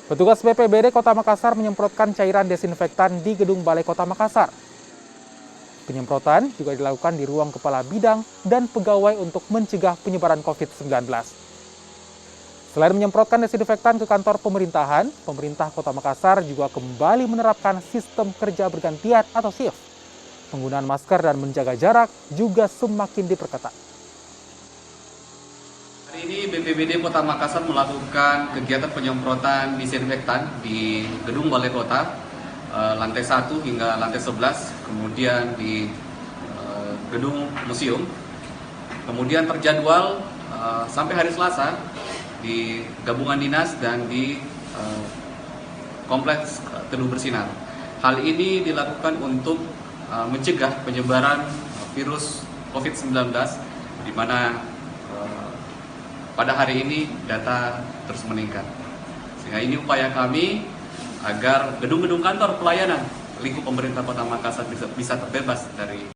Petugas BPBD Kota Makassar menyemprotkan cairan desinfektan di gedung Balai Kota Makassar. Penyemprotan juga dilakukan di ruang kepala bidang dan pegawai untuk mencegah penyebaran COVID-19. Selain menyemprotkan desinfektan ke kantor pemerintahan, pemerintah Kota Makassar juga kembali menerapkan sistem kerja bergantian atau shift. Penggunaan masker dan menjaga jarak juga semakin diperketat. Hari ini BPBD Kota Makassar melakukan kegiatan penyemprotan disinfektan di gedung Balai Kota, lantai 1 hingga lantai 11, kemudian di gedung museum. Kemudian terjadwal sampai hari Selasa di gabungan dinas dan di kompleks Teduh Bersinar. Hal ini dilakukan untuk mencegah penyebaran virus COVID-19, di mana pada hari ini data terus meningkat. Sehingga ini upaya kami agar gedung-gedung kantor pelayanan lingkup pemerintah Kota Makassar bisa terbebas dari